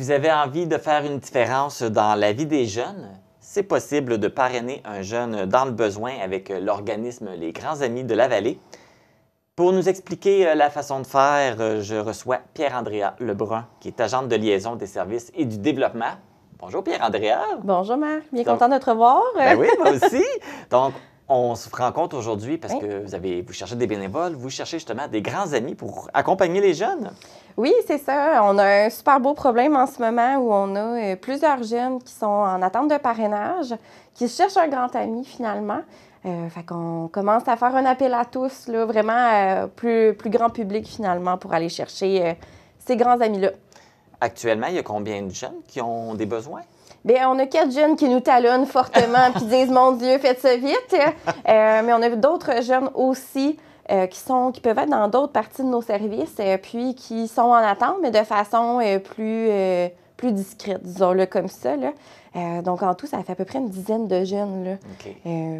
Vous avez envie de faire une différence dans la vie des jeunes? C'est possible de parrainer un jeune dans le besoin avec l'organisme Les Grands Amis de la Vallée. Pour nous expliquer la façon de faire, je reçois Pierre-Andrea Lebrun, qui est agente de liaison des services et du développement. Bonjour Pierre-Andrea. Bonjour Marc, bien content de te revoir. Ben oui, moi aussi. Donc, on se rencontre aujourd'hui parce que vous cherchez des bénévoles, vous cherchez justement des grands amis pour accompagner les jeunes. Oui, c'est ça. On a un super beau problème en ce moment où on a plusieurs jeunes qui sont en attente de parrainage, qui cherchent un grand ami finalement. Fait qu'on commence à faire un appel à tous, là, vraiment plus grand public finalement pour aller chercher ces grands amis-là. Actuellement, il y a combien de jeunes qui ont des besoins? Bien, on a 4 jeunes qui nous talonnent fortement puis disent « Mon Dieu, faites ça vite! » Mais on a d'autres jeunes aussi qui peuvent être dans d'autres parties de nos services puis qui sont en attente, mais de façon plus discrète, disons-le comme ça, là. Donc, en tout, ça fait à peu près une dizaine de jeunes, là. OK.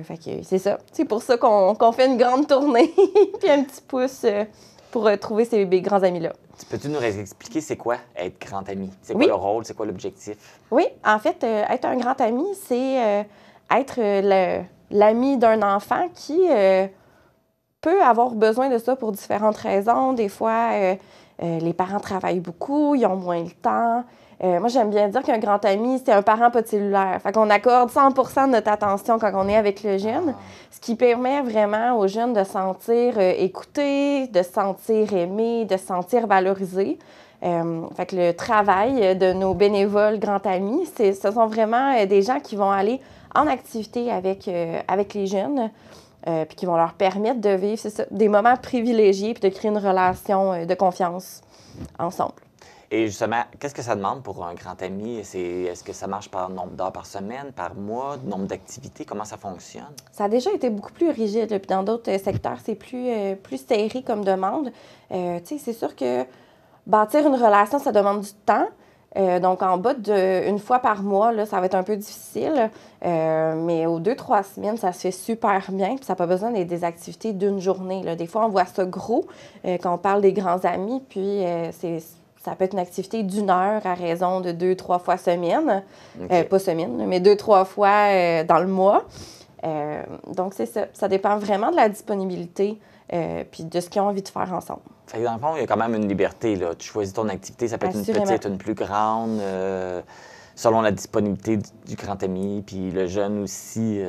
Fait que c'est ça. C'est pour ça qu'on fait une grande tournée puis un petit pouce pour trouver ces grands amis-là. Peux-tu nous expliquer c'est quoi être grand ami? C'est quoi le rôle? C'est quoi l'objectif? Oui, en fait, être un grand ami, c'est être l'ami d'un enfant qui peut avoir besoin de ça pour différentes raisons. Des fois, les parents travaillent beaucoup, ils ont moins le temps. Moi, j'aime bien dire qu'un grand ami, c'est un parent pas de cellulaire. Fait qu'on accorde 100% de notre attention quand on est avec le jeune, ce qui permet vraiment aux jeunes de se sentir écoutés, de se sentir aimés, de se sentir valorisés. Fait que le travail de nos bénévoles grands amis, ce sont vraiment des gens qui vont aller en activité avec les jeunes, puis qui vont leur permettre de vivre des moments privilégiés puis de créer une relation de confiance ensemble. Et justement, qu'est-ce que ça demande pour un grand ami? Est-ce que ça marche par nombre d'heures par semaine, par mois, nombre d'activités? Comment ça fonctionne? Ça a déjà été beaucoup plus rigide. Puis dans d'autres secteurs, c'est plus serré comme demande. C'est sûr que bâtir une relation, ça demande du temps. Donc, en bas d'une fois par mois, là, ça va être un peu difficile. Mais aux 2-3 semaines, ça se fait super bien. Puis ça n'a pas besoin d'être des activités d'une journée, là. Des fois, on voit ça gros quand on parle des grands amis. Puis ça peut être une activité d'1 heure à raison de 2-3 fois semaine. Okay. Pas semaine, mais 2-3 fois dans le mois. Donc, c'est ça. Ça dépend vraiment de la disponibilité puis de ce qu'ils ont envie de faire ensemble. Fait que dans le fond, il y a quand même une liberté, là. Tu choisis ton activité, ça peut être une petite, une plus grande, selon la disponibilité du grand ami, puis le jeune aussi.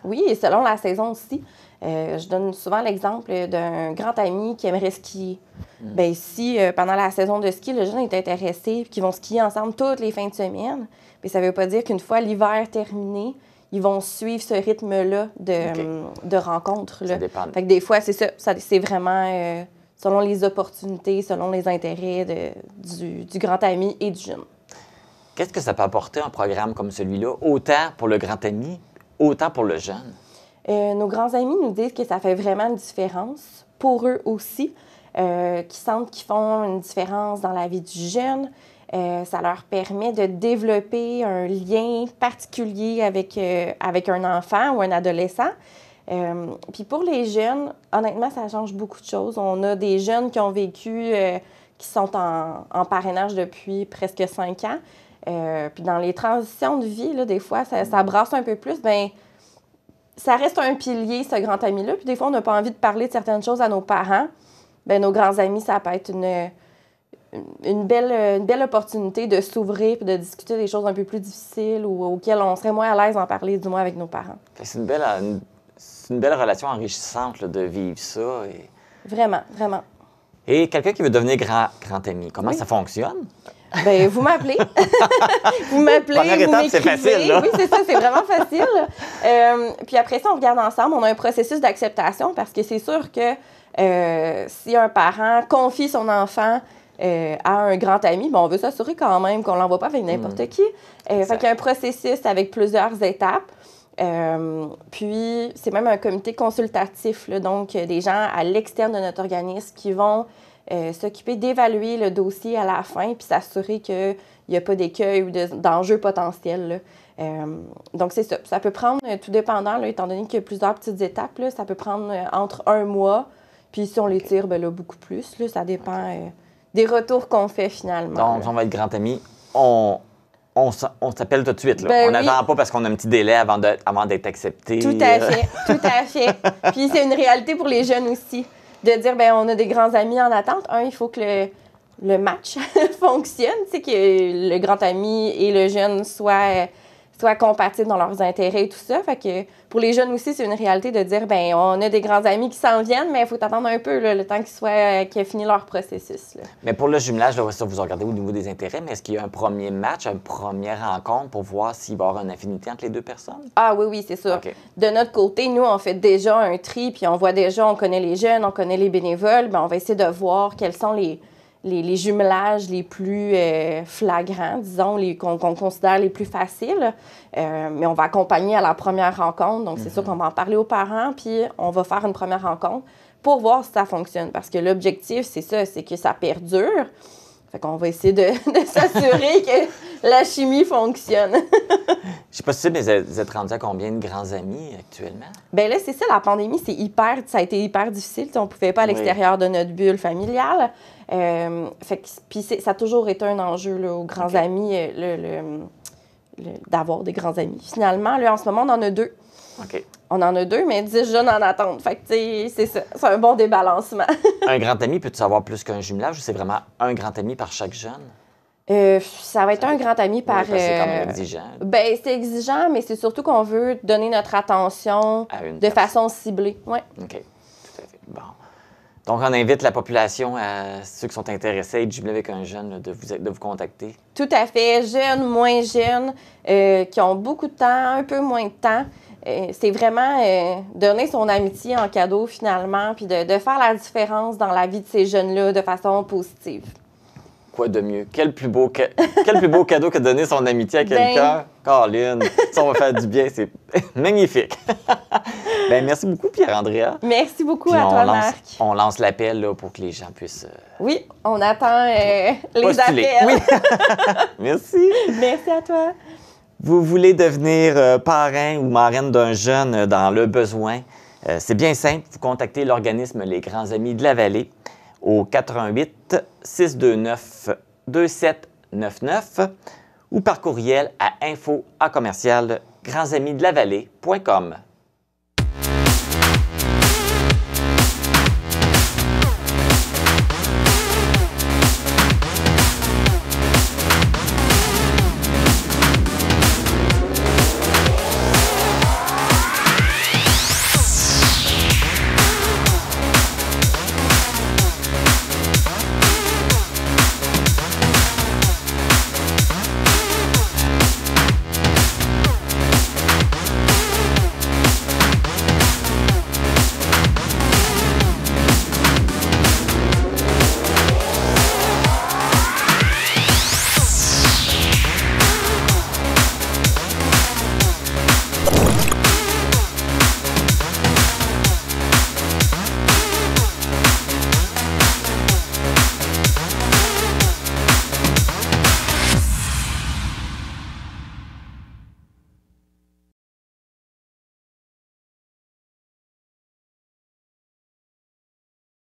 Oui, et selon la saison aussi. Je donne souvent l'exemple d'un grand ami qui aimerait skier. Bien, si pendant la saison de ski, le jeune est intéressé et qu'ils vont skier ensemble toutes les fins de semaine, bien, ça ne veut pas dire qu'une fois l'hiver terminé, ils vont suivre ce rythme-là de rencontres. Là. Ça dépend. Fait que des fois, c'est ça. C'est vraiment selon les opportunités, selon les intérêts du grand ami et du jeune. Qu'est-ce que ça peut apporter un programme comme celui-là, autant pour le grand ami, autant pour le jeune? Nos grands amis nous disent que ça fait vraiment une différence pour eux aussi, qui sentent qu'ils font une différence dans la vie du jeune. Ça leur permet de développer un lien particulier avec un enfant ou un adolescent. Puis pour les jeunes, honnêtement, ça change beaucoup de choses. On a des jeunes qui ont vécu, qui sont en parrainage depuis presque 5 ans. Puis dans les transitions de vie, là, des fois, ça brasse un peu plus. Bien, ça reste un pilier, ce grand ami-là. Puis des fois, on n'a pas envie de parler de certaines choses à nos parents. Bien, nos grands amis, ça peut être une belle opportunité de s'ouvrir et de discuter des choses un peu plus difficiles ou auxquelles on serait moins à l'aise d'en parler, du moins avec nos parents. C'est une belle relation enrichissante là, de vivre ça. Vraiment, vraiment. Et quelqu'un qui veut devenir grand ami, comment ça fonctionne? Bien, vous m'appelez. Vous m'appelez, Première étape, c'est facile, là. Oui, c'est ça, c'est vraiment facile. Puis après ça, on regarde ensemble. On a un processus d'acceptation parce que c'est sûr que si un parent confie son enfant à un grand ami, bien, on veut s'assurer quand même qu'on ne l'envoie pas avec n'importe qui. Fait qu'il y a un processus avec plusieurs étapes. Puis, c'est même un comité consultatif, là, donc des gens à l'externe de notre organisme qui vont s'occuper d'évaluer le dossier à la fin puis s'assurer qu'il n'y a pas d'écueil ou d'enjeux potentiels. Donc, c'est ça. Ça peut prendre, tout dépendant, là, étant donné qu'il y a plusieurs petites étapes, là, ça peut prendre entre 1 mois, puis si on les tire, bien, là, beaucoup plus. Là, ça dépend des retours qu'on fait finalement. Donc, on va être grand ami on s'appelle tout de suite. Là. Ben on oui. n'attend pas parce qu'on a un petit délai avant d'être accepté. Tout à fait, tout à fait. Puis c'est une réalité pour les jeunes aussi, de dire, ben on a des grands amis en attente. Il faut que le match fonctionne, tu sais, que le grand ami et le jeune soient compatibles dans leurs intérêts et tout ça. Fait que pour les jeunes aussi, c'est une réalité de dire, ben on a des grands amis qui s'en viennent, mais il faut attendre un peu, là, le temps qu'ils aient fini leur processus. Là. Mais pour le jumelage, là, ça, vous regardez au niveau des intérêts, mais est-ce qu'il y a un premier match, une première rencontre pour voir s'il va y avoir une affinité entre les deux personnes? Ah oui, c'est sûr. OK. De notre côté, nous, on fait déjà un tri, puis on voit déjà, on connaît les jeunes, on connaît les bénévoles, ben on va essayer de voir quels sont les jumelages les plus flagrants, disons, qu'on considère les plus faciles. Mais on va accompagner à la première rencontre. Donc, c'est sûr qu'on va en parler aux parents, puis on va faire une première rencontre pour voir si ça fonctionne. Parce que l'objectif, c'est ça, c'est que ça perdure. Fait qu'on va essayer de s'assurer que la chimie fonctionne. Je sais pas si tu sais, mais vous êtes rendu à combien de grands amis actuellement? Bien là, c'est ça, la pandémie, ça a été hyper difficile. T'sais, on ne pouvait pas à l'extérieur de notre bulle familiale. Puis ça a toujours été un enjeu là, aux grands amis, d'avoir des grands amis. Finalement, là, en ce moment, on en a 2. OK. On en a 2, mais 10 jeunes en attente. Fait que, tu sais, c'est ça. C'est un bon débalancement. Un grand ami, peux-tu avoir plus qu'un jumelage ou c'est vraiment un grand ami par chaque jeune? Ça va être un grand ami par... Oui, parce que c'est quand même exigeant. Ben, c'est exigeant, mais c'est surtout qu'on veut donner notre attention de façon ciblée. Ouais. OK, tout à fait. Bon. Donc, on invite la population, à ceux qui sont intéressés à être jumelés avec un jeune, là, de vous contacter. Tout à fait. Jeunes, moins jeunes, qui ont beaucoup de temps, un peu moins de temps. C'est vraiment donner son amitié en cadeau, finalement, puis de faire la différence dans la vie de ces jeunes-là de façon positive. Quoi de mieux? Quel plus beau cadeau que de donner son amitié à quelqu'un? Caroline, ça va faire du bien, c'est magnifique. Ben, merci beaucoup, Pierre-Andrea. Merci beaucoup à toi, Marc. On lance l'appel là, pour que les gens puissent... Oui, on attend les postuler. appels. Oui. Merci. Merci à toi. Vous voulez devenir parrain ou marraine d'un jeune dans le besoin? C'est bien simple, vous contactez l'organisme Les Grands Amis de la Vallée au 88 629 2799 ou par courriel à info@grandsamidesdelavallée.com.